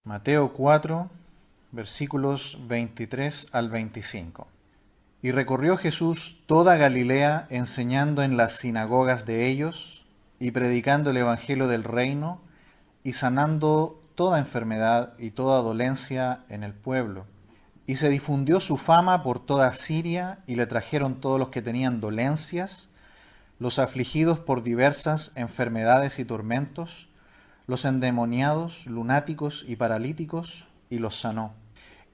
Mateo 4, versículos 23 al 25. Y recorrió Jesús toda Galilea, enseñando en las sinagogas de ellos, y predicando el evangelio del reino, y sanando toda enfermedad y toda dolencia en el pueblo. Y se difundió su fama por toda Siria, y le trajeron todos los que tenían dolencias, los afligidos por diversas enfermedades y tormentos, los endemoniados, lunáticos y paralíticos, y los sanó.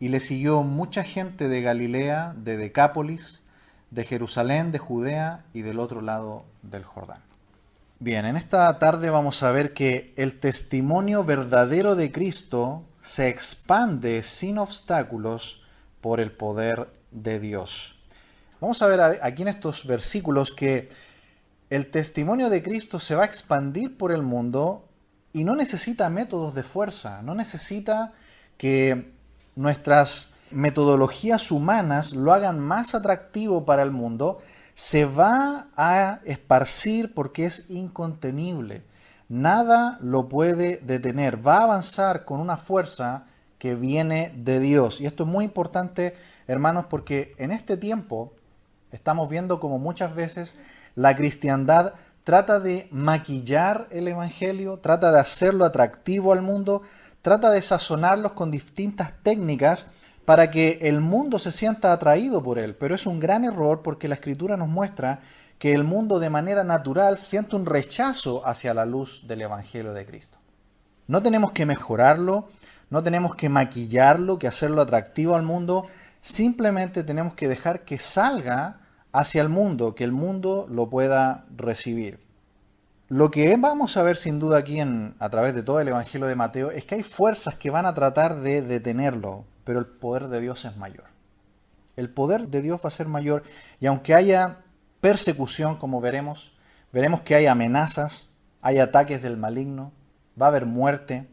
Y le siguió mucha gente de Galilea, de Decápolis, de Jerusalén, de Judea y del otro lado del Jordán. Bien, en esta tarde vamos a ver que el testimonio verdadero de Cristo se expande sin obstáculos por el poder de Dios. Vamos a ver aquí en estos versículos que el testimonio de Cristo se va a expandir por el mundo y no necesita métodos de fuerza, no necesita que nuestras metodologías humanas lo hagan más atractivo para el mundo. Se va a esparcir porque es incontenible. Nada lo puede detener. Va a avanzar con una fuerza que viene de Dios. Y esto es muy importante, hermanos, porque en este tiempo estamos viendo como muchas veces la cristiandad trata de maquillar el evangelio, trata de hacerlo atractivo al mundo, trata de sazonarlos con distintas técnicas para que el mundo se sienta atraído por él. Pero es un gran error porque la Escritura nos muestra que el mundo de manera natural siente un rechazo hacia la luz del evangelio de Cristo. No tenemos que mejorarlo, no tenemos que maquillarlo, que hacerlo atractivo al mundo, simplemente tenemos que dejar que salga hacia el mundo, que el mundo lo pueda recibir. Lo que vamos a ver sin duda aquí a través de todo el Evangelio de Mateo es que hay fuerzas que van a tratar de detenerlo, pero el poder de Dios es mayor. El poder de Dios va a ser mayor y aunque haya persecución, como veremos que hay amenazas, hay ataques del maligno, va a haber muerte,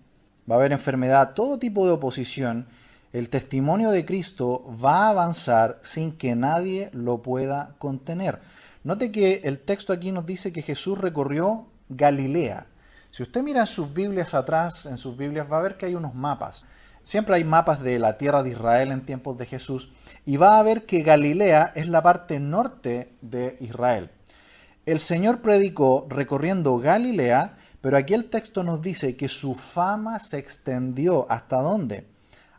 va a haber enfermedad, todo tipo de oposición. El testimonio de Cristo va a avanzar sin que nadie lo pueda contener. Note que el texto aquí nos dice que Jesús recorrió Galilea. Si usted mira en sus Biblias atrás, en sus Biblias va a ver que hay unos mapas. Siempre hay mapas de la tierra de Israel en tiempos de Jesús y va a ver que Galilea es la parte norte de Israel. El Señor predicó recorriendo Galilea, pero aquí el texto nos dice que su fama se extendió ¿hasta dónde?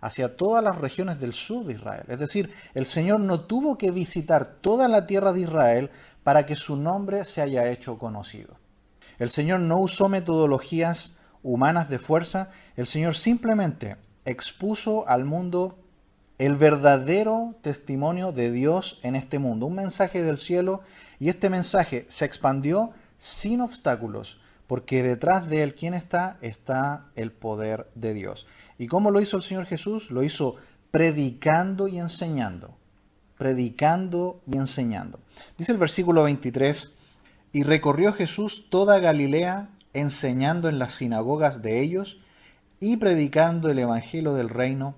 Hacia todas las regiones del sur de Israel. Es decir, el Señor no tuvo que visitar toda la tierra de Israel para que su nombre se haya hecho conocido. El Señor no usó metodologías humanas de fuerza, el Señor simplemente expuso al mundo el verdadero testimonio de Dios en este mundo, un mensaje del cielo, y este mensaje se expandió sin obstáculos, porque detrás de él, ¿quién está? Está el poder de Dios. ¿Y cómo lo hizo el Señor Jesús? Lo hizo predicando y enseñando. Predicando y enseñando. Dice el versículo 23, y recorrió Jesús toda Galilea, enseñando en las sinagogas de ellos y predicando el evangelio del reino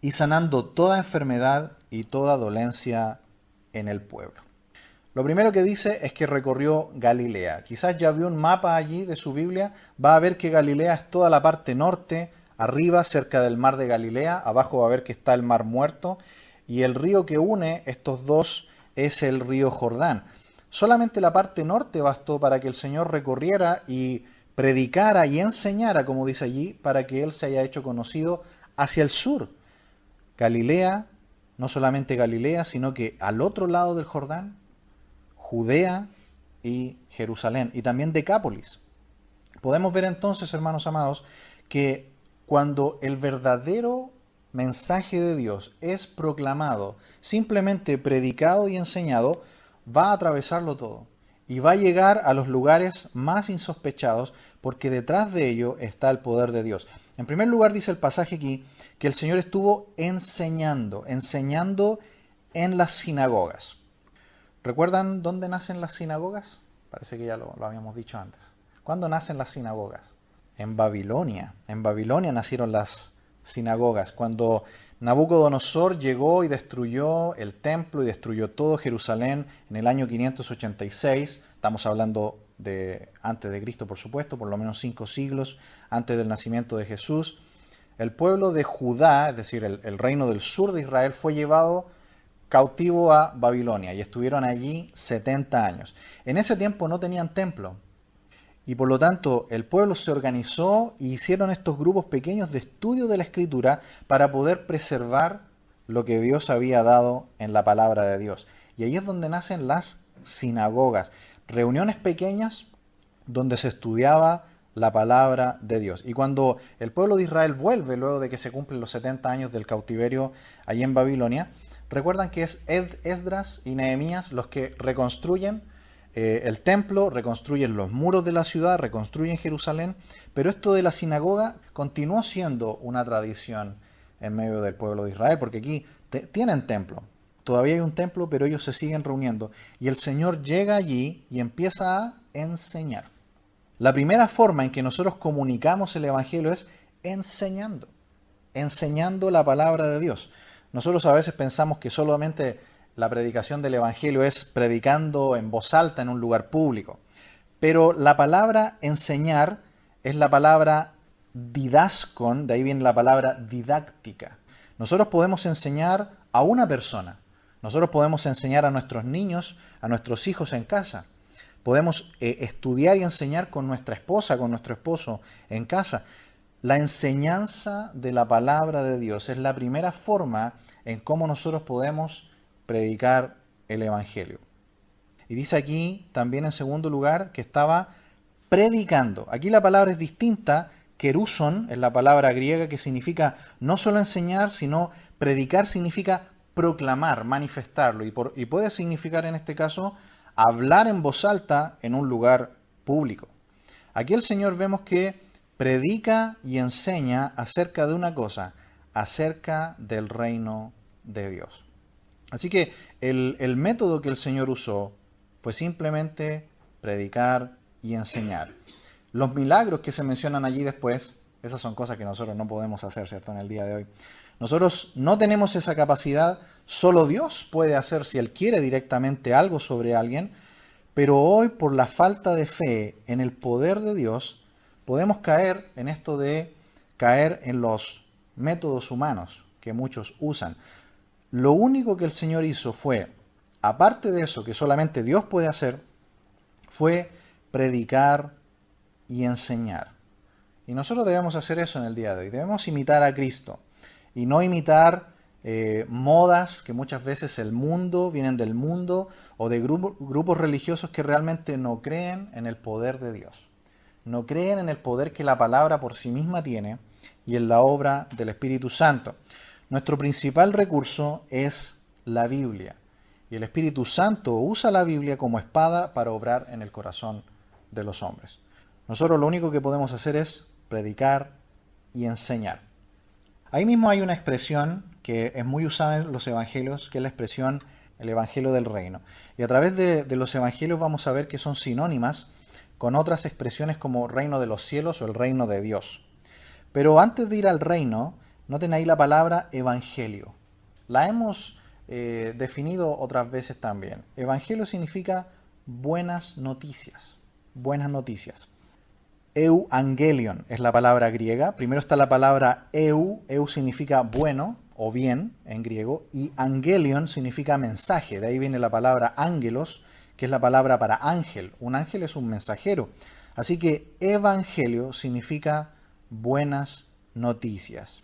y sanando toda enfermedad y toda dolencia en el pueblo. Lo primero que dice es que recorrió Galilea. Quizás ya vio un mapa allí de su Biblia, va a ver que Galilea es toda la parte norte, arriba cerca del mar de Galilea, abajo va a ver que está el mar Muerto y el río que une estos dos es el río Jordán. Solamente la parte norte bastó para que el Señor recorriera y predicara y enseñara, como dice allí, para que Él se haya hecho conocido hacia el sur. Galilea, no solamente Galilea, sino que al otro lado del Jordán, Judea y Jerusalén, y también Decápolis. Podemos ver entonces, hermanos amados, que cuando el verdadero mensaje de Dios es proclamado, simplemente predicado y enseñado, va a atravesarlo todo y va a llegar a los lugares más insospechados porque detrás de ello está el poder de Dios. En primer lugar dice el pasaje aquí que el Señor estuvo enseñando en las sinagogas. ¿Recuerdan dónde nacen las sinagogas? Parece que ya lo habíamos dicho antes. ¿Cuándo nacen las sinagogas? En Babilonia. En Babilonia nacieron las sinagogas. Cuando Nabucodonosor llegó y destruyó el templo y destruyó todo Jerusalén en el año 586, estamos hablando de antes de Cristo, por supuesto, por lo menos 5 siglos antes del nacimiento de Jesús. el pueblo de Judá, es decir, el reino del sur de Israel, fue llevado cautivo a Babilonia y estuvieron allí 70 años. En ese tiempo no tenían templo y por lo tanto el pueblo se organizó y hicieron estos grupos pequeños de estudio de la Escritura para poder preservar lo que Dios había dado en la palabra de Dios. Y ahí es donde nacen las sinagogas, reuniones pequeñas donde se estudiaba la palabra de Dios. Y cuando el pueblo de Israel vuelve, luego de que se cumplen los 70 años del cautiverio allí en Babilonia, recuerdan que es Esdras y Nehemías los que reconstruyen el templo, reconstruyen los muros de la ciudad, reconstruyen Jerusalén, pero esto de la sinagoga continuó siendo una tradición en medio del pueblo de Israel, porque aquí tienen templo, todavía hay un templo, pero ellos se siguen reuniendo, y el Señor llega allí y empieza a enseñar. La primera forma en que nosotros comunicamos el Evangelio es enseñando la palabra de Dios. Nosotros a veces pensamos que solamente la predicación del Evangelio es predicando en voz alta en un lugar público, pero la palabra enseñar es la palabra didaskon, de ahí viene la palabra didáctica. Nosotros podemos enseñar a una persona, nosotros podemos enseñar a nuestros niños, a nuestros hijos en casa. Podemos estudiar y enseñar con nuestra esposa, con nuestro esposo en casa. La enseñanza de la palabra de Dios es la primera forma en cómo nosotros podemos predicar el Evangelio. Y dice aquí también en segundo lugar que estaba predicando. Aquí la palabra es distinta. Keruson es la palabra griega que significa no solo enseñar, sino predicar significa proclamar, manifestarlo. Y puede significar en este caso hablar en voz alta en un lugar público. Aquí el Señor vemos que predica y enseña acerca de una cosa, acerca del reino de Dios. Así que el método que el Señor usó fue simplemente predicar y enseñar. Los milagros que se mencionan allí después, esas son cosas que nosotros no podemos hacer, ¿cierto?, en el día de hoy. Nosotros no tenemos esa capacidad, solo Dios puede hacer si Él quiere directamente algo sobre alguien, pero hoy por la falta de fe en el poder de Dios, podemos caer en esto de caer en los métodos humanos que muchos usan. Lo único que el Señor hizo fue, aparte de eso que solamente Dios puede hacer, fue predicar y enseñar. Y nosotros debemos hacer eso en el día de hoy. Debemos imitar a Cristo y no imitar modas que muchas veces el mundo, vienen del mundo o de grupos religiosos que realmente no creen en el poder de Dios. No creen en el poder que la palabra por sí misma tiene y en la obra del Espíritu Santo. Nuestro principal recurso es la Biblia. Y el Espíritu Santo usa la Biblia como espada para obrar en el corazón de los hombres. Nosotros lo único que podemos hacer es predicar y enseñar. Ahí mismo hay una expresión que es muy usada en los evangelios, que es la expresión el evangelio del reino. Y a través de los evangelios vamos a ver que son sinónimas con otras expresiones como reino de los cielos o el reino de Dios. Pero antes de ir al reino, noten ahí la palabra evangelio. La hemos definido otras veces también. Evangelio significa buenas noticias. Buenas noticias. Euangelion es la palabra griega. Primero está la palabra eu. Eu significa bueno o bien en griego. Y angelion significa mensaje. De ahí viene la palabra ángelos, que es la palabra para ángel. Un ángel es un mensajero. Así que evangelio significa buenas noticias.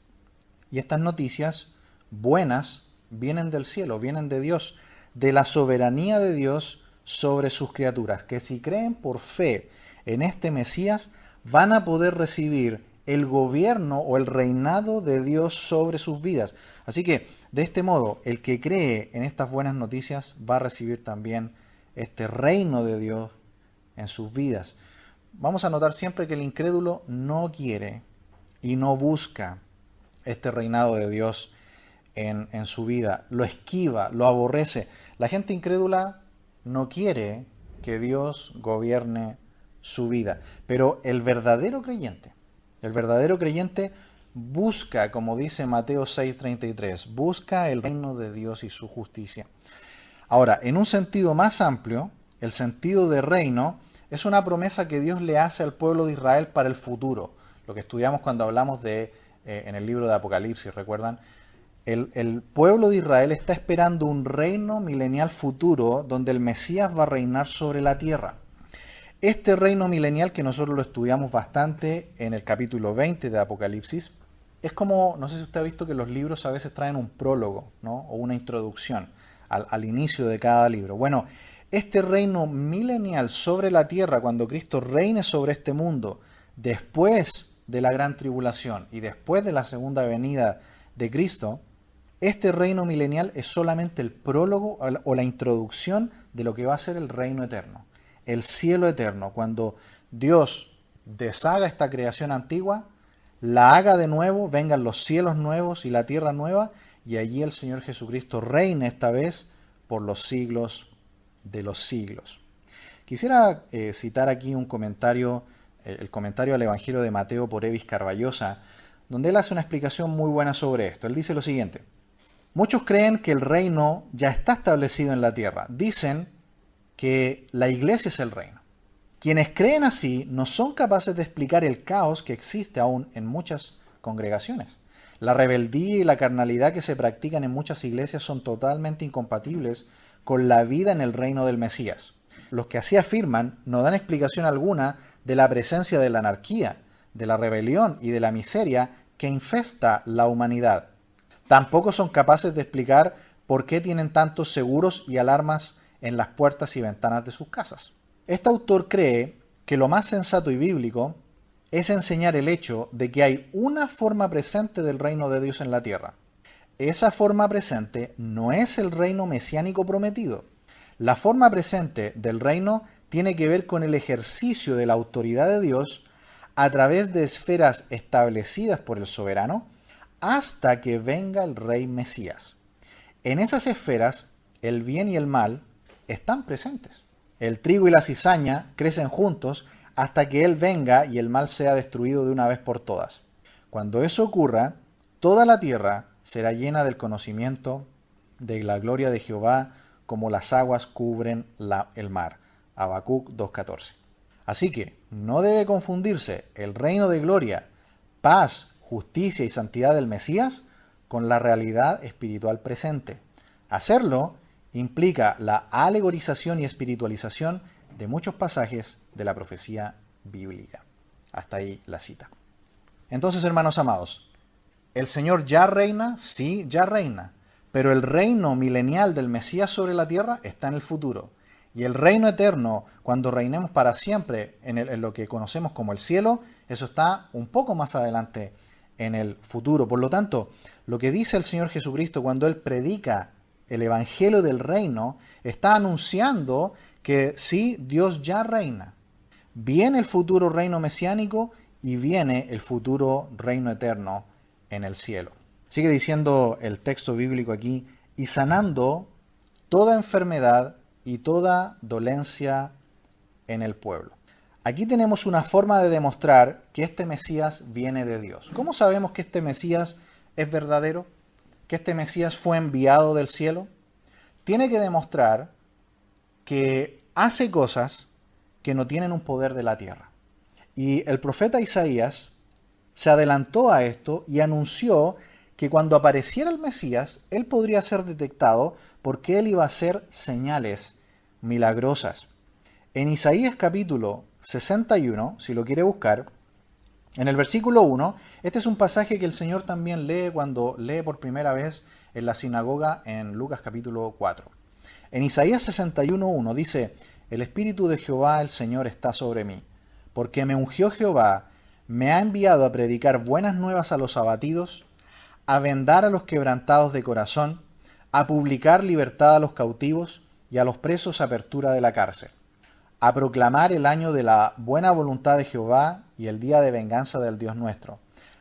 Y estas noticias buenas vienen del cielo, vienen de Dios, de la soberanía de Dios sobre sus criaturas, que si creen por fe en este Mesías, van a poder recibir el gobierno o el reinado de Dios sobre sus vidas. Así que, de este modo, el que cree en estas buenas noticias va a recibir también este reino de Dios en sus vidas. Vamos a notar siempre que el incrédulo no quiere y no busca este reinado de Dios en su vida. Lo esquiva, lo aborrece. La gente incrédula no quiere que Dios gobierne su vida. Pero el verdadero creyente busca, como dice Mateo 6:33, busca el reino de Dios y su justicia. Ahora, en un sentido más amplio, el sentido de reino es una promesa que Dios le hace al pueblo de Israel para el futuro. Lo que estudiamos cuando hablamos de en el libro de Apocalipsis, ¿recuerdan? El pueblo de Israel está esperando un reino milenial futuro donde el Mesías va a reinar sobre la tierra. Este reino milenial, que nosotros lo estudiamos bastante en el capítulo 20 de Apocalipsis, es como, no sé si usted ha visto que los libros a veces traen un prólogo, ¿no? O una introducción al inicio de cada libro. Bueno, este reino milenial sobre la tierra, cuando Cristo reine sobre este mundo, después de la gran tribulación y después de la segunda venida de Cristo, este reino milenial es solamente el prólogo o la introducción de lo que va a ser el reino eterno, el cielo eterno, cuando Dios deshaga esta creación antigua, la haga de nuevo, vengan los cielos nuevos y la tierra nueva, y allí el Señor Jesucristo reine esta vez por los siglos de los siglos. Quisiera citar aquí un comentario, el comentario al Evangelio de Mateo por Evis Carballosa, donde él hace una explicación muy buena sobre esto. Él dice lo siguiente: muchos creen que el reino ya está establecido en la tierra. Dicen que la iglesia es el reino. Quienes creen así no son capaces de explicar el caos que existe aún en muchas congregaciones. La rebeldía y la carnalidad que se practican en muchas iglesias son totalmente incompatibles con la vida en el reino del Mesías. Los que así afirman no dan explicación alguna de la presencia de la anarquía, de la rebelión y de la miseria que infesta la humanidad. Tampoco son capaces de explicar por qué tienen tantos seguros y alarmas en las puertas y ventanas de sus casas. Este autor cree que lo más sensato y bíblico es enseñar el hecho de que hay una forma presente del reino de Dios en la tierra. Esa forma presente no es el reino mesiánico prometido. La forma presente del reino tiene que ver con el ejercicio de la autoridad de Dios a través de esferas establecidas por el soberano hasta que venga el rey Mesías. En esas esferas, el bien y el mal están presentes. El trigo y la cizaña crecen juntos hasta que Él venga y el mal sea destruido de una vez por todas. Cuando eso ocurra, toda la tierra será llena del conocimiento de la gloria de Jehová, como las aguas cubren el mar. Habacuc 2:14. Así que no debe confundirse el reino de gloria, paz, justicia y santidad del Mesías con la realidad espiritual presente. Hacerlo implica la alegorización y espiritualización de muchos pasajes de la profecía bíblica. Hasta ahí la cita. Entonces, hermanos amados, ¿el Señor ya reina? Sí, ya reina. Pero el reino milenial del Mesías sobre la tierra está en el futuro. Y el reino eterno, cuando reinemos para siempre en lo que conocemos como el cielo, eso está un poco más adelante en el futuro. Por lo tanto, lo que dice el Señor Jesucristo cuando Él predica el Evangelio del reino, está anunciando que sí, Dios ya reina. Viene el futuro reino mesiánico y viene el futuro reino eterno en el cielo. Sigue diciendo el texto bíblico aquí: y sanando toda enfermedad y toda dolencia en el pueblo. Aquí tenemos una forma de demostrar que este Mesías viene de Dios. ¿Cómo sabemos que este Mesías es verdadero? ¿Que este Mesías fue enviado del cielo? Tiene que demostrar que hace cosas que no tienen un poder de la tierra. Y el profeta Isaías se adelantó a esto y anunció que cuando apareciera el Mesías, él podría ser detectado porque él iba a hacer señales milagrosas. En Isaías capítulo 61, si lo quiere buscar, en el versículo 1, este es un pasaje que el Señor también lee cuando lee por primera vez en la sinagoga en Lucas capítulo 4. En Isaías 61:1 dice: el Espíritu de Jehová el Señor está sobre mí, porque me ungió Jehová, me ha enviado a predicar buenas nuevas a los abatidos, a vendar a los quebrantados de corazón, a publicar libertad a los cautivos y a los presos apertura de la cárcel, a proclamar el año de la buena voluntad de Jehová y el día de venganza del Dios nuestro,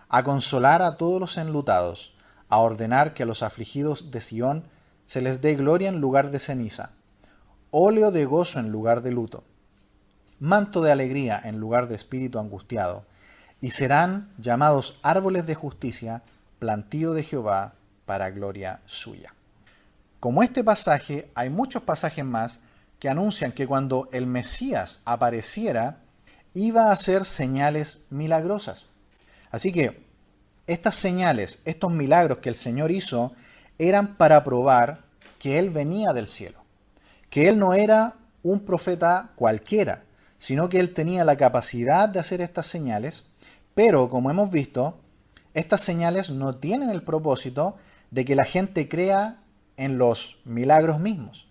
a consolar a todos los enlutados, a ordenar que a los afligidos de Sión se les dé gloria en lugar de ceniza, óleo de gozo en lugar de luto, manto de alegría en lugar de espíritu angustiado, y serán llamados árboles de justicia, plantío de Jehová para gloria suya. Como este pasaje, hay muchos pasajes más que anuncian que cuando el Mesías apareciera, iba a hacer señales milagrosas. Así que Estas señales, estos milagros que el Señor hizo, eran para probar que Él venía del cielo, que Él no era un profeta cualquiera, sino que Él tenía la capacidad de hacer estas señales, pero como hemos visto, estas señales no tienen el propósito de que la gente crea en los milagros mismos.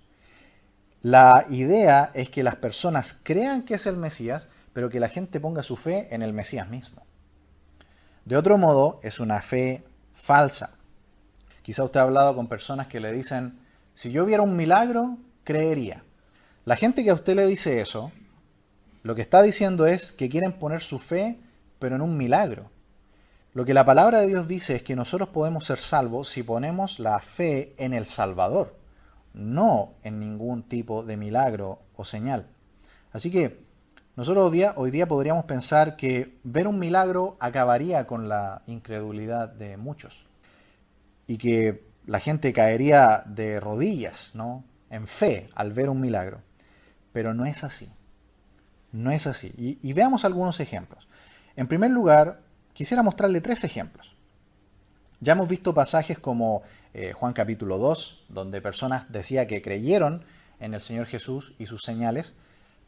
La idea es que las personas crean que es el Mesías, pero que la gente ponga su fe en el Mesías mismo. De otro modo, es una fe falsa. Quizá usted ha hablado con personas que le dicen, si yo viera un milagro, creería. La gente que a usted le dice eso, lo que está diciendo es que quieren poner su fe, pero en un milagro. Lo que la palabra de Dios dice es que nosotros podemos ser salvos si ponemos la fe en el Salvador, no en ningún tipo de milagro o señal. Así que nosotros hoy día podríamos pensar que ver un milagro acabaría con la incredulidad de muchos y que la gente caería de rodillas, ¿no?, en fe al ver un milagro. Pero no es así. No es así. Y veamos algunos ejemplos. En primer lugar, quisiera mostrarle 3 ejemplos. Ya hemos visto pasajes como Juan capítulo 2, donde personas decían que creyeron en el Señor Jesús y sus señales,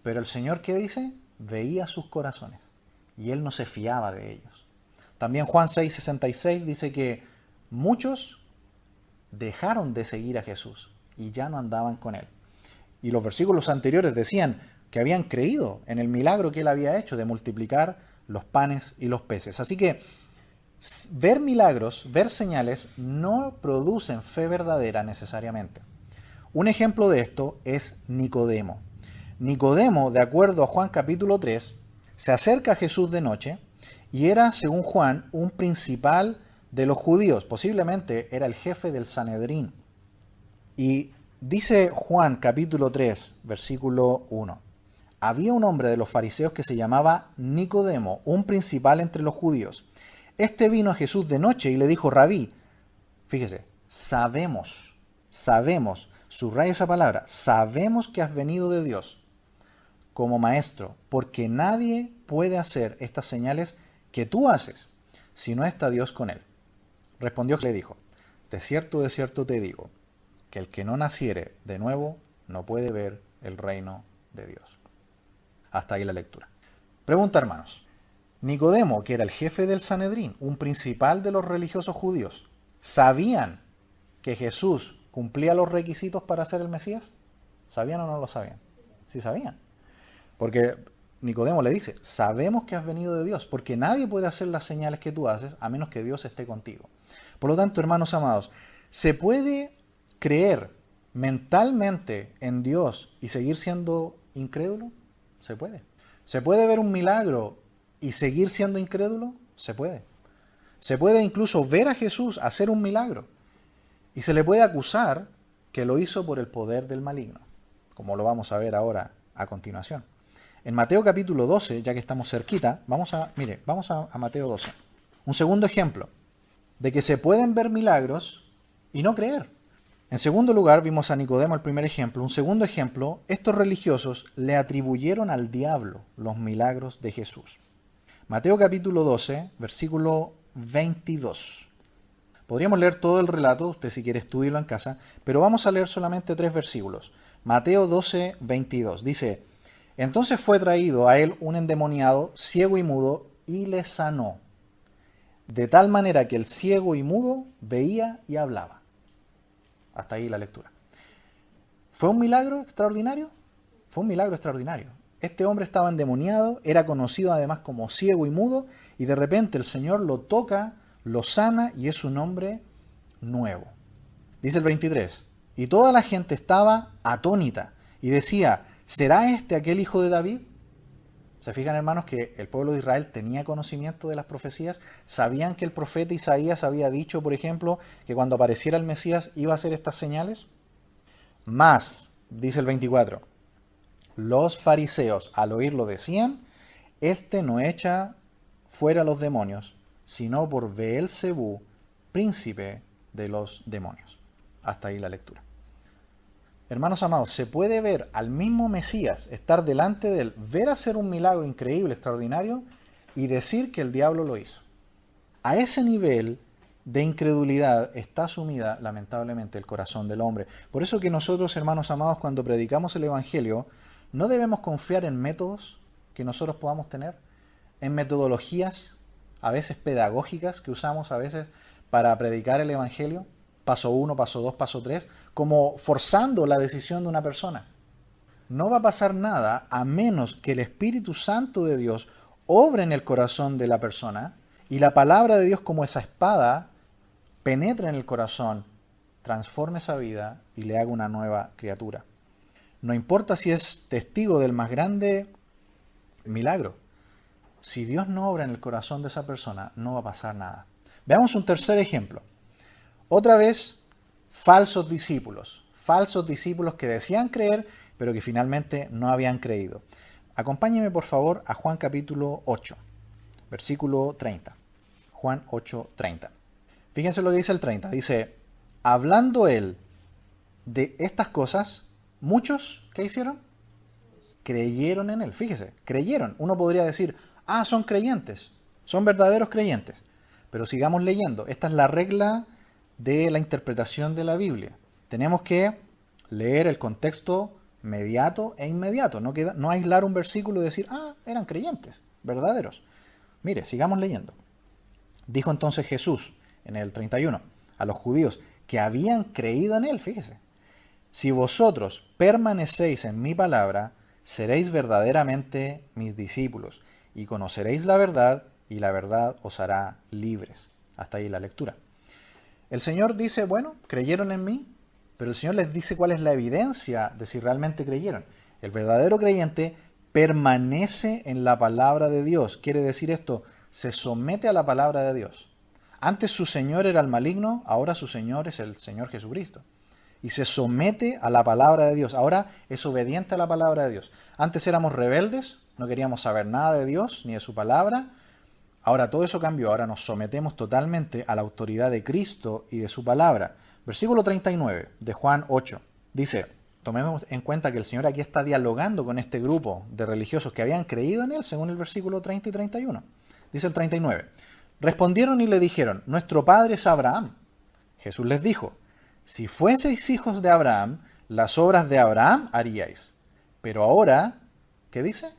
pero el Señor, ¿qué dice? Veía sus corazones y Él no se fiaba de ellos. También Juan 6:66 dice que muchos dejaron de seguir a Jesús y ya no andaban con Él. Y los versículos anteriores decían que habían creído en el milagro que Él había hecho de multiplicar los panes y los peces. Así que ver milagros, ver señales, no producen fe verdadera necesariamente. Un ejemplo de esto es Nicodemo. Nicodemo, de acuerdo a Juan capítulo 3, se acerca a Jesús de noche y era, según Juan, un principal de los judíos. Posiblemente era el jefe del Sanedrín. Y dice Juan capítulo 3, versículo 1. Había un hombre de los fariseos que se llamaba Nicodemo, un principal entre los judíos. Este vino a Jesús de noche y le dijo, Rabí, fíjese, sabemos, subraya esa palabra, sabemos que has venido de Dios como maestro, porque nadie puede hacer estas señales que tú haces si no está Dios con él. Respondió y le dijo, de cierto te digo, que el que no naciere de nuevo no puede ver el reino de Dios. Hasta ahí la lectura. Pregunta, hermanos. Nicodemo, que era el jefe del Sanedrín, un principal de los religiosos judíos, ¿sabían que Jesús cumplía los requisitos para ser el Mesías? ¿Sabían o no lo sabían? Sí sabían. Porque Nicodemo le dice, sabemos que has venido de Dios, porque nadie puede hacer las señales que tú haces a menos que Dios esté contigo. Por lo tanto, hermanos amados, ¿se puede creer mentalmente en Dios y seguir siendo incrédulo? Se puede. ¿Se puede ver un milagro y seguir siendo incrédulo? Se puede. Se puede incluso ver a Jesús hacer un milagro y se le puede acusar que lo hizo por el poder del maligno, como lo vamos a ver ahora a continuación. En Mateo capítulo 12, ya que estamos cerquita, vamos a Mateo 12. Un segundo ejemplo de que se pueden ver milagros y no creer. En segundo lugar, vimos a Nicodemo el primer ejemplo. Un segundo ejemplo, estos religiosos le atribuyeron al diablo los milagros de Jesús. Mateo capítulo 12, versículo 22. Podríamos leer todo el relato, usted si quiere estudiarlo en casa, pero vamos a leer solamente 3 versículos. Mateo 12, 22. Dice, entonces fue traído a él un endemoniado, ciego y mudo, y le sanó. De tal manera que el ciego y mudo veía y hablaba. Hasta ahí la lectura. ¿Fue un milagro extraordinario? Fue un milagro extraordinario. Este hombre estaba endemoniado, era conocido además como ciego y mudo, y de repente el Señor lo toca, lo sana, y es un hombre nuevo. Dice el 23, y toda la gente estaba atónita, y decía, ¿será este aquel hijo de David? Se fijan, hermanos, que el pueblo de Israel tenía conocimiento de las profecías, sabían que el profeta Isaías había dicho, por ejemplo, que cuando apareciera el Mesías iba a hacer estas señales. Más, dice el 24, los fariseos al oírlo decían, este no echa fuera los demonios, sino por Beelzebú, príncipe de los demonios. Hasta ahí la lectura. Hermanos amados, se puede ver al mismo Mesías, estar delante de él, ver hacer un milagro increíble, extraordinario, y decir que el diablo lo hizo. A ese nivel de incredulidad está sumida, lamentablemente, el corazón del hombre. Por eso que nosotros, hermanos amados, cuando predicamos el Evangelio, no debemos confiar en métodos que nosotros podamos tener, en metodologías, a veces pedagógicas, que usamos a veces para predicar el Evangelio, paso 1, paso 2, paso 3, como forzando la decisión de una persona. No va a pasar nada a menos que el Espíritu Santo de Dios obre en el corazón de la persona y la palabra de Dios, como esa espada, penetre en el corazón, transforme esa vida y le haga una nueva criatura. No importa si es testigo del más grande milagro. Si Dios no obra en el corazón de esa persona, no va a pasar nada. Veamos un tercer ejemplo. Otra vez, falsos discípulos que decían creer, pero que finalmente no habían creído. Acompáñeme por favor a Juan capítulo 8, versículo 30. Juan 8, 30. Fíjense lo que dice el 30. Dice, hablando él de estas cosas, muchos, ¿qué hicieron? Creyeron en él. Fíjese, creyeron. Uno podría decir, son creyentes, son verdaderos creyentes. Pero sigamos leyendo. Esta es la regla de la interpretación de la Biblia. Tenemos que leer el contexto mediato e inmediato. No aislar un versículo y decir, eran creyentes, verdaderos. Mire, sigamos leyendo. Dijo entonces Jesús, en el 31, a los judíos que habían creído en él, fíjese, si vosotros permanecéis en mi palabra, seréis verdaderamente mis discípulos, y conoceréis la verdad, y la verdad os hará libres. Hasta ahí la lectura. El Señor dice, bueno, creyeron en mí, pero el Señor les dice cuál es la evidencia de si realmente creyeron. El verdadero creyente permanece en la palabra de Dios. Quiere decir esto, se somete a la palabra de Dios. Antes su Señor era el maligno, ahora su Señor es el Señor Jesucristo. Y se somete a la palabra de Dios. Ahora es obediente a la palabra de Dios. Antes éramos rebeldes, no queríamos saber nada de Dios ni de su palabra. Ahora todo eso cambió, ahora nos sometemos totalmente a la autoridad de Cristo y de su palabra. Versículo 39 de Juan 8 dice, tomemos en cuenta que el Señor aquí está dialogando con este grupo de religiosos que habían creído en Él, según el versículo 30 y 31. Dice el 39, respondieron y le dijeron, nuestro padre es Abraham. Jesús les dijo, si fueseis hijos de Abraham, las obras de Abraham haríais. Pero ahora, ¿qué dice?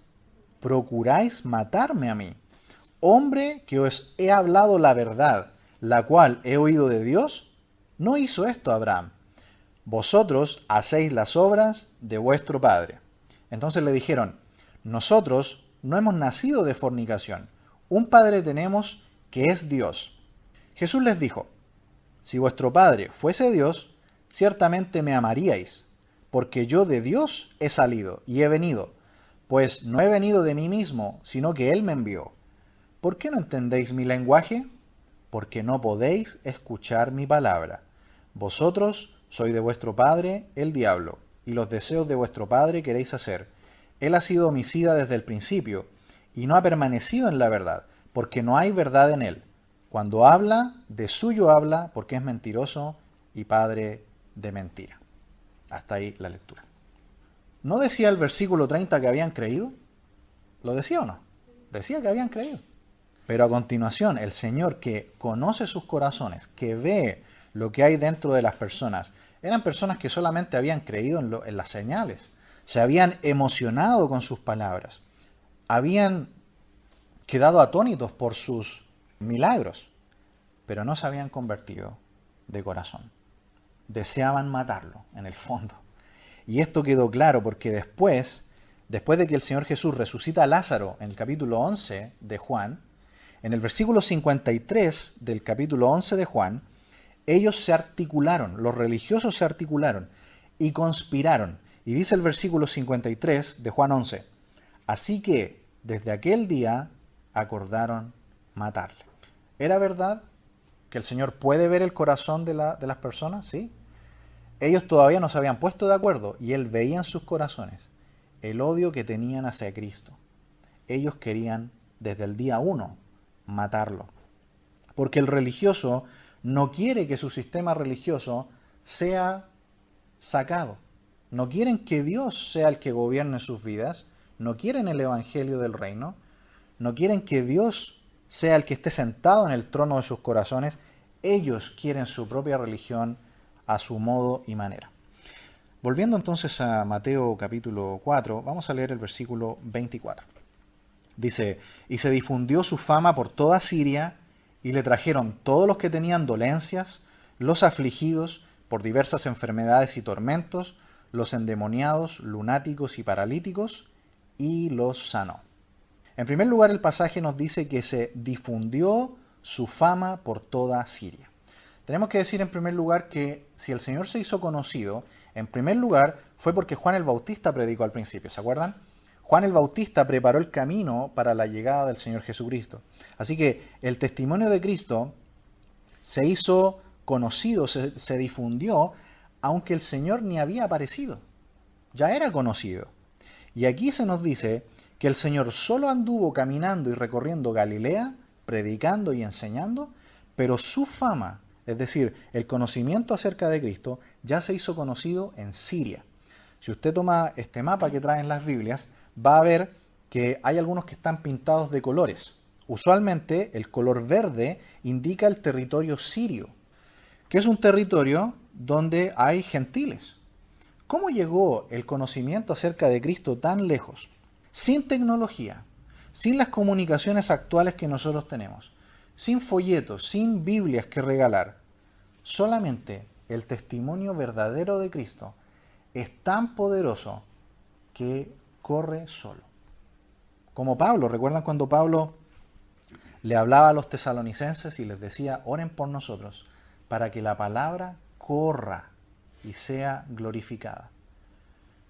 Procuráis matarme a mí, hombre que os he hablado la verdad, la cual he oído de Dios. No hizo esto Abraham. Vosotros hacéis las obras de vuestro padre. Entonces le dijeron, nosotros no hemos nacido de fornicación. Un padre tenemos que es Dios. Jesús les dijo, si vuestro padre fuese Dios, ciertamente me amaríais, porque yo de Dios he salido y he venido, pues no he venido de mí mismo, sino que Él me envió. ¿Por qué no entendéis mi lenguaje? Porque no podéis escuchar mi palabra. Vosotros sois de vuestro padre el diablo, y los deseos de vuestro padre queréis hacer. Él ha sido homicida desde el principio, y no ha permanecido en la verdad, porque no hay verdad en él. Cuando habla, de suyo habla, porque es mentiroso y padre de mentira. Hasta ahí la lectura. ¿No decía el versículo 30 que habían creído? ¿Lo decía o no? Decía que habían creído. Pero a continuación, el Señor, que conoce sus corazones, que ve lo que hay dentro de las personas, eran personas que solamente habían creído en las señales, se habían emocionado con sus palabras, habían quedado atónitos por sus milagros, pero no se habían convertido de corazón. Deseaban matarlo, en el fondo. Y esto quedó claro porque después de que el Señor Jesús resucita a Lázaro en el capítulo 11 de Juan, en el versículo 53 del capítulo 11 de Juan, ellos se articularon, los religiosos se articularon y conspiraron. Y dice el versículo 53 de Juan 11, así que desde aquel día acordaron matarle. ¿Era verdad que el Señor puede ver el corazón de las personas? Sí. Ellos todavía no se habían puesto de acuerdo y Él veía en sus corazones el odio que tenían hacia Cristo. Ellos querían desde el día 1 matarlo. Porque el religioso no quiere que su sistema religioso sea sacado. No quieren que Dios sea el que gobierne sus vidas. No quieren el evangelio del reino. No quieren que Dios sea el que esté sentado en el trono de sus corazones. Ellos quieren su propia religión a su modo y manera. Volviendo entonces a Mateo capítulo 4, vamos a leer el versículo 24. Dice, y se difundió su fama por toda Siria, y le trajeron todos los que tenían dolencias, los afligidos por diversas enfermedades y tormentos, los endemoniados, lunáticos y paralíticos, y los sanó. En primer lugar, el pasaje nos dice que se difundió su fama por toda Siria. Tenemos que decir en primer lugar que si el Señor se hizo conocido, en primer lugar fue porque Juan el Bautista predicó al principio, ¿se acuerdan? Juan el Bautista preparó el camino para la llegada del Señor Jesucristo. Así que el testimonio de Cristo se hizo conocido, se difundió, aunque el Señor ni había aparecido. Ya era conocido. Y aquí se nos dice que el Señor solo anduvo caminando y recorriendo Galilea, predicando y enseñando, pero su fama, es decir, el conocimiento acerca de Cristo, ya se hizo conocido en Siria. Si usted toma este mapa que traen las Biblias, va a ver que hay algunos que están pintados de colores. Usualmente el color verde indica el territorio sirio, que es un territorio donde hay gentiles. ¿Cómo llegó el conocimiento acerca de Cristo tan lejos? Sin tecnología, sin las comunicaciones actuales que nosotros tenemos, sin folletos, sin Biblias que regalar. Solamente el testimonio verdadero de Cristo es tan poderoso que corre solo. Como Pablo, ¿recuerdan cuando Pablo le hablaba a los tesalonicenses y les decía, oren por nosotros, para que la palabra corra y sea glorificada?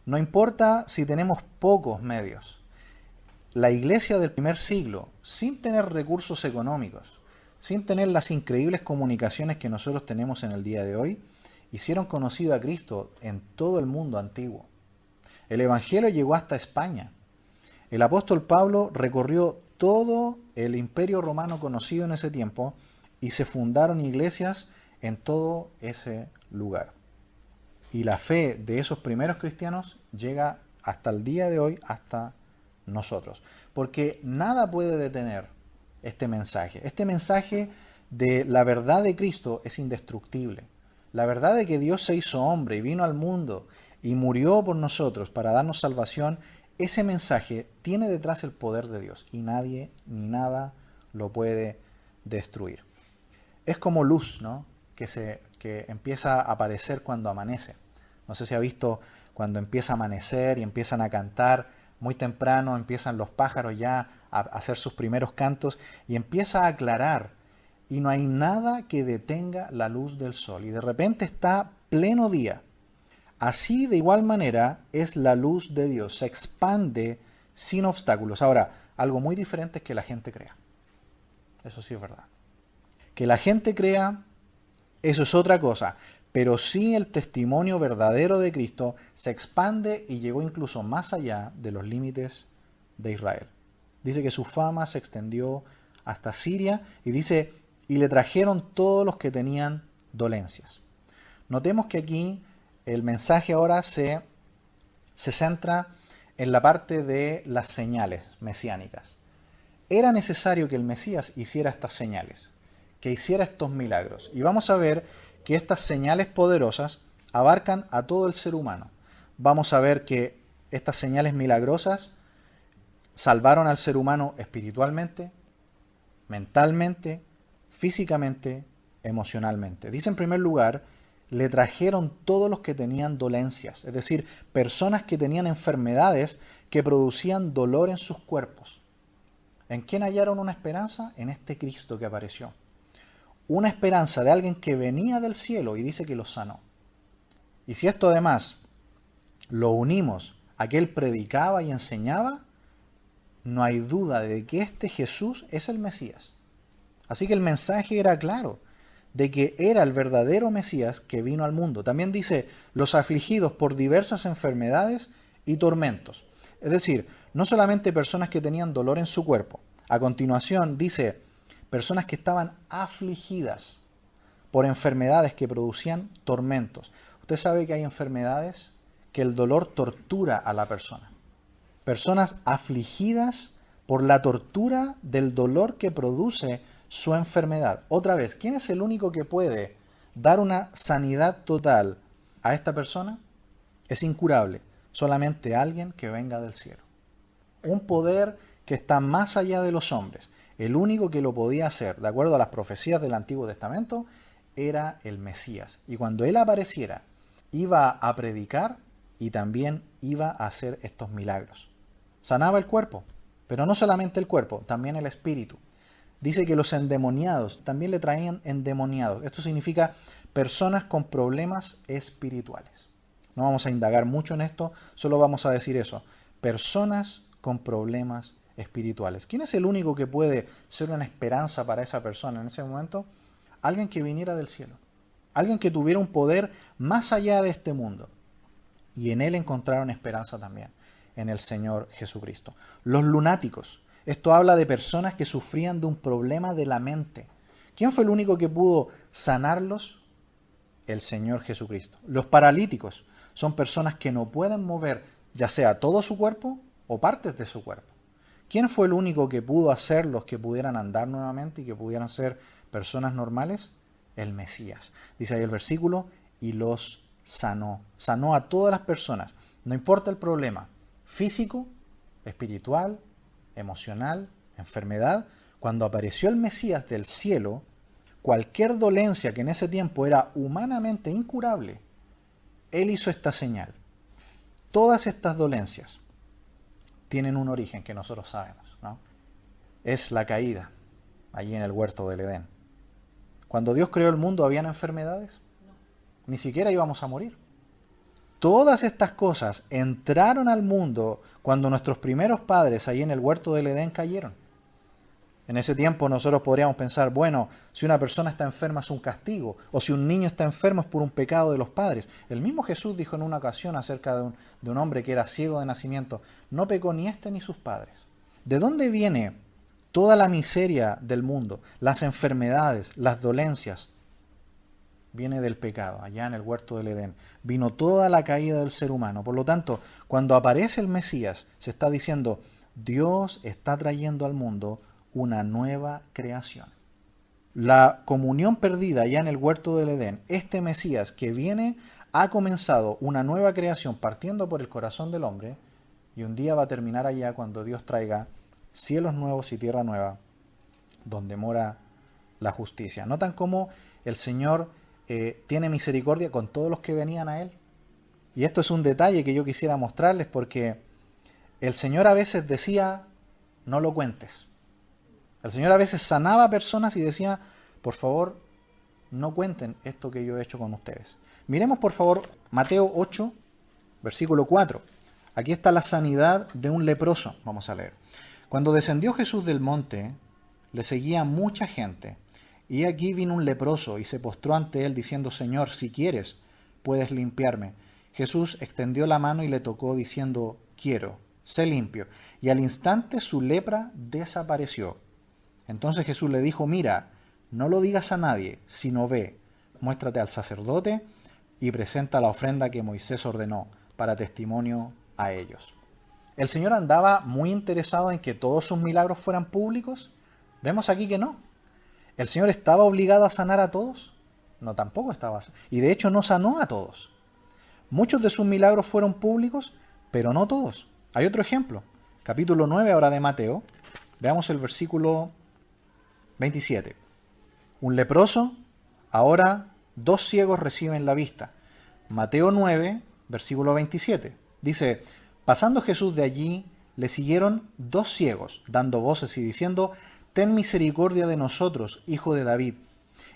No importa si tenemos pocos medios. La iglesia del primer siglo, sin tener recursos económicos, sin tener las increíbles comunicaciones que nosotros tenemos en el día de hoy, hicieron conocido a Cristo en todo el mundo antiguo. El Evangelio llegó hasta España. El apóstol Pablo recorrió todo el imperio romano conocido en ese tiempo y se fundaron iglesias en todo ese lugar. Y la fe de esos primeros cristianos llega hasta el día de hoy, hasta nosotros. Porque nada puede detener este mensaje. Este mensaje de la verdad de Cristo es indestructible. La verdad de que Dios se hizo hombre y vino al mundo y murió por nosotros para darnos salvación, ese mensaje tiene detrás el poder de Dios y nadie ni nada lo puede destruir. Es como luz, ¿no? que empieza a aparecer cuando amanece. No sé si ha visto cuando empieza a amanecer y empiezan a cantar muy temprano, empiezan los pájaros ya a hacer sus primeros cantos y empieza a aclarar y no hay nada que detenga la luz del sol y de repente está pleno día. Así, de igual manera, es la luz de Dios. Se expande sin obstáculos. Ahora, algo muy diferente es que la gente crea. Eso sí es verdad. Que la gente crea, eso es otra cosa. Pero sí el testimonio verdadero de Cristo se expande y llegó incluso más allá de los límites de Israel. Dice que su fama se extendió hasta Siria y dice, y le trajeron todos los que tenían dolencias. Notemos que aquí el mensaje ahora se centra en la parte de las señales mesiánicas. Era necesario que el Mesías hiciera estas señales, que hiciera estos milagros. Y vamos a ver que estas señales poderosas abarcan a todo el ser humano. Vamos a ver que estas señales milagrosas salvaron al ser humano espiritualmente, mentalmente, físicamente, emocionalmente. Dice en primer lugar, le trajeron todos los que tenían dolencias, es decir, personas que tenían enfermedades que producían dolor en sus cuerpos. ¿En quién hallaron una esperanza? En este Cristo que apareció. Una esperanza de alguien que venía del cielo y dice que los sanó. Y si esto además lo unimos a que él predicaba y enseñaba, no hay duda de que este Jesús es el Mesías. Así que el mensaje era claro, de que era el verdadero Mesías que vino al mundo. También dice, los afligidos por diversas enfermedades y tormentos. Es decir, no solamente personas que tenían dolor en su cuerpo. A continuación dice, personas que estaban afligidas por enfermedades que producían tormentos. Usted sabe que hay enfermedades que el dolor tortura a la persona. Personas afligidas por la tortura del dolor que produce su enfermedad. Otra vez, ¿quién es el único que puede dar una sanidad total a esta persona? Es incurable. Solamente alguien que venga del cielo. Un poder que está más allá de los hombres. El único que lo podía hacer, de acuerdo a las profecías del Antiguo Testamento, era el Mesías. Y cuando él apareciera, iba a predicar y también iba a hacer estos milagros. Sanaba el cuerpo, pero no solamente el cuerpo, también el espíritu. Dice que los endemoniados también le traían endemoniados. Esto significa personas con problemas espirituales. No vamos a indagar mucho en esto, solo vamos a decir eso. Personas con problemas espirituales. ¿Quién es el único que puede ser una esperanza para esa persona en ese momento? Alguien que viniera del cielo. Alguien que tuviera un poder más allá de este mundo. Y en él encontraron esperanza también, en el Señor Jesucristo. Los lunáticos. Esto habla de personas que sufrían de un problema de la mente. ¿Quién fue el único que pudo sanarlos? El Señor Jesucristo. Los paralíticos son personas que no pueden mover ya sea todo su cuerpo o partes de su cuerpo. ¿Quién fue el único que pudo hacerlos que pudieran andar nuevamente y que pudieran ser personas normales? El Mesías. Dice ahí el versículo, y los sanó. Sanó a todas las personas. No importa el problema, físico, espiritual, emocional, enfermedad. Cuando apareció el Mesías del cielo, cualquier dolencia que en ese tiempo era humanamente incurable, él hizo esta señal. Todas estas dolencias tienen un origen que nosotros sabemos, ¿no? Es la caída, allí en el huerto del Edén. Cuando Dios creó el mundo, ¿habían enfermedades? No. Ni siquiera íbamos a morir. Todas estas cosas entraron al mundo cuando nuestros primeros padres, allí en el huerto del Edén, cayeron. En ese tiempo nosotros podríamos pensar, bueno, si una persona está enferma es un castigo, o si un niño está enfermo es por un pecado de los padres. El mismo Jesús dijo en una ocasión acerca de un hombre que era ciego de nacimiento, no pecó ni este ni sus padres. ¿De dónde viene toda la miseria del mundo, las enfermedades, las dolencias? Viene del pecado, allá en el huerto del Edén. Vino toda la caída del ser humano. Por lo tanto, cuando aparece el Mesías, se está diciendo, Dios está trayendo al mundo una nueva creación. La comunión perdida allá en el huerto del Edén, este Mesías que viene, ha comenzado una nueva creación partiendo por el corazón del hombre, y un día va a terminar allá cuando Dios traiga cielos nuevos y tierra nueva, donde mora la justicia. ¿Notan cómo el Señor tiene misericordia con todos los que venían a Él? Y esto es un detalle que yo quisiera mostrarles, porque el Señor a veces decía, no lo cuentes. El Señor a veces sanaba a personas y decía, por favor, no cuenten esto que yo he hecho con ustedes. Miremos por favor Mateo 8, versículo 4. Aquí está la sanidad de un leproso. Vamos a leer. Cuando descendió Jesús del monte, le seguía mucha gente. Y aquí vino un leproso y se postró ante él diciendo, Señor, si quieres, puedes limpiarme. Jesús extendió la mano y le tocó diciendo, quiero, sé limpio. Y al instante su lepra desapareció. Entonces Jesús le dijo, mira, no lo digas a nadie, sino ve, muéstrate al sacerdote y presenta la ofrenda que Moisés ordenó para testimonio a ellos. ¿El Señor andaba muy interesado en que todos sus milagros fueran públicos? Vemos aquí que no. ¿El Señor estaba obligado a sanar a todos? No, tampoco estaba. Y de hecho no sanó a todos. Muchos de sus milagros fueron públicos, pero no todos. Hay otro ejemplo. Capítulo 9 ahora de Mateo. Veamos el versículo 27. Un leproso, ahora 2 ciegos reciben la vista. Mateo 9, versículo 27. Dice, pasando Jesús de allí, le siguieron 2 ciegos, dando voces y diciendo, ten misericordia de nosotros, hijo de David.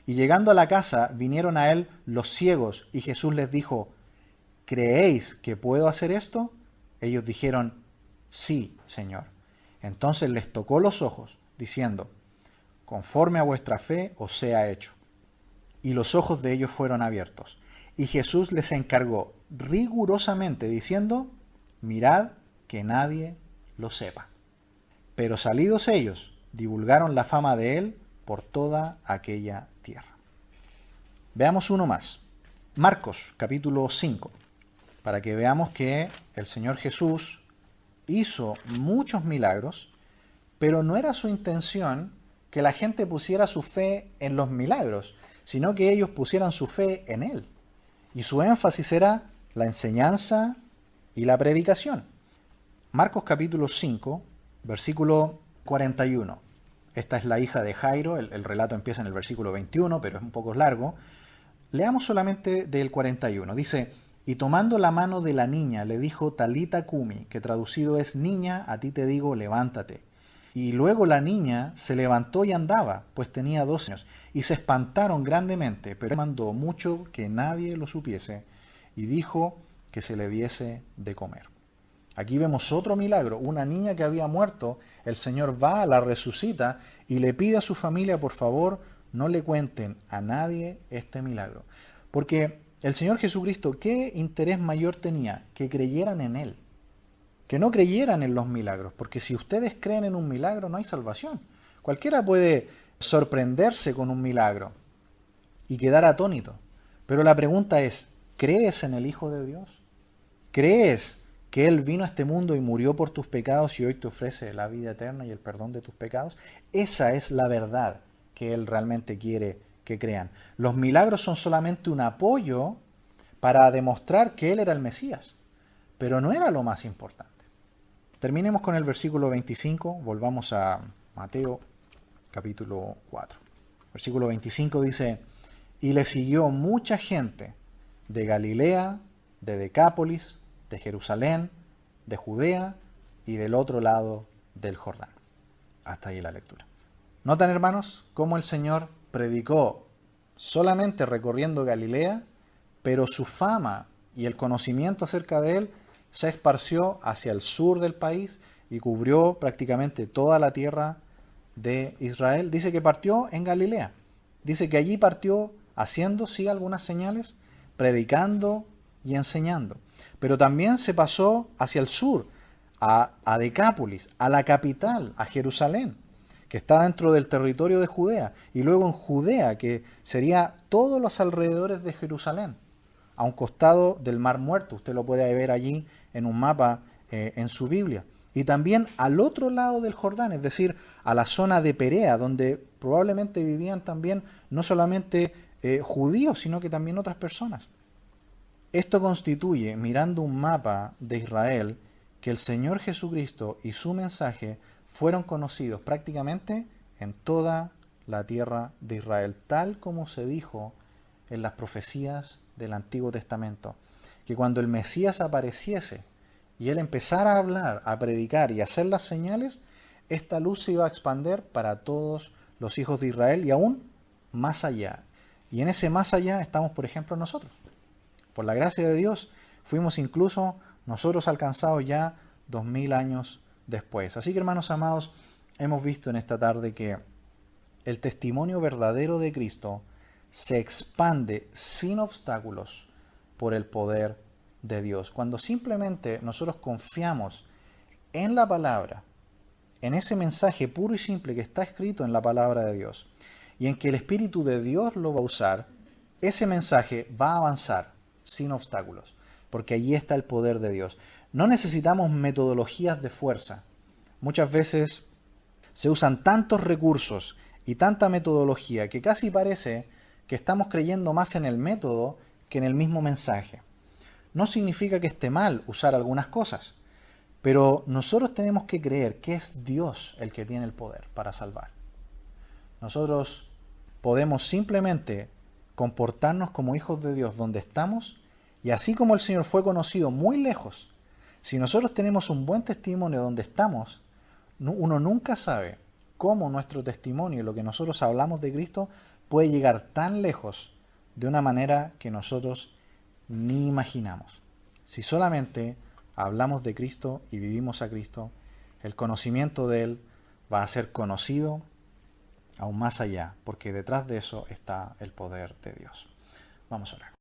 Y llegando a la casa, vinieron a él los ciegos, y Jesús les dijo, ¿creéis que puedo hacer esto? Ellos dijeron, sí, Señor. Entonces les tocó los ojos, diciendo, conforme a vuestra fe os sea hecho. Y los ojos de ellos fueron abiertos. Y Jesús les encargó rigurosamente, diciendo, mirad que nadie lo sepa. Pero salidos ellos, divulgaron la fama de él por toda aquella tierra. Veamos uno más. Marcos, capítulo 5, para que veamos que el Señor Jesús hizo muchos milagros, pero no era su intención que la gente pusiera su fe en los milagros, sino que ellos pusieran su fe en Él. Y su énfasis era la enseñanza y la predicación. Marcos capítulo 5, versículo 41. Esta es la hija de Jairo, el relato empieza en el versículo 21, pero es un poco largo. Leamos solamente del 41. Dice, y tomando la mano de la niña, le dijo Talita Cumi, que traducido es, niña, a ti te digo, levántate. Y luego la niña se levantó y andaba, pues tenía 12 años, y se espantaron grandemente, pero mandó mucho que nadie lo supiese, y dijo que se le diese de comer. Aquí vemos otro milagro, una niña que había muerto, el Señor va, la resucita y le pide a su familia, por favor, no le cuenten a nadie este milagro. Porque el Señor Jesucristo, ¿qué interés mayor tenía? Que creyeran en Él, que no creyeran en los milagros, porque si ustedes creen en un milagro no hay salvación. Cualquiera puede sorprenderse con un milagro y quedar atónito, pero la pregunta es, ¿crees en el Hijo de Dios? ¿Crees que Él vino a este mundo y murió por tus pecados y hoy te ofrece la vida eterna y el perdón de tus pecados? Esa es la verdad que Él realmente quiere que crean. Los milagros son solamente un apoyo para demostrar que Él era el Mesías, pero no era lo más importante. Terminemos con el versículo 25, volvamos a Mateo capítulo 4. Versículo 25 dice, y le siguió mucha gente de Galilea, de Decápolis, de Jerusalén, de Judea y del otro lado del Jordán. Hasta ahí la lectura. ¿Notan, hermanos, cómo el Señor predicó solamente recorriendo Galilea, pero su fama y el conocimiento acerca de Él se esparció hacia el sur del país y cubrió prácticamente toda la tierra de Israel? Dice que partió en Galilea. Dice que allí partió haciendo, sí, algunas señales, predicando y enseñando. Pero también se pasó hacia el sur, a Decápolis, a la capital, a Jerusalén, que está dentro del territorio de Judea. Y luego en Judea, que sería todos los alrededores de Jerusalén, a un costado del Mar Muerto. Usted lo puede ver allí en un mapa en su Biblia. Y también al otro lado del Jordán, es decir, a la zona de Perea, donde probablemente vivían también no solamente judíos, sino que también otras personas. Esto constituye, mirando un mapa de Israel, que el Señor Jesucristo y su mensaje fueron conocidos prácticamente en toda la tierra de Israel, tal como se dijo en las profecías del Antiguo Testamento, que cuando el Mesías apareciese y él empezara a hablar, a predicar y a hacer las señales, esta luz se iba a expandir para todos los hijos de Israel y aún más allá. Y en ese más allá estamos, por ejemplo, nosotros. Por la gracia de Dios, fuimos incluso nosotros alcanzados ya 2000 años después. Así que, hermanos amados, hemos visto en esta tarde que el testimonio verdadero de Cristo se expande sin obstáculos por el poder de Dios. Cuando simplemente nosotros confiamos en la palabra, en ese mensaje puro y simple que está escrito en la palabra de Dios, y en que el Espíritu de Dios lo va a usar, ese mensaje va a avanzar sin obstáculos, porque allí está el poder de Dios. No necesitamos metodologías de fuerza. Muchas veces se usan tantos recursos y tanta metodología que casi parece que estamos creyendo más en el método que en el mismo mensaje. No significa que esté mal usar algunas cosas, pero nosotros tenemos que creer que es Dios el que tiene el poder para salvar. Nosotros podemos simplemente comportarnos como hijos de Dios donde estamos, y así como el Señor fue conocido muy lejos, si nosotros tenemos un buen testimonio donde estamos, uno nunca sabe cómo nuestro testimonio y lo que nosotros hablamos de Cristo puede llegar tan lejos de una manera que nosotros ni imaginamos. Si solamente hablamos de Cristo y vivimos a Cristo, el conocimiento de Él va a ser conocido aún más allá, porque detrás de eso está el poder de Dios. Vamos a orar.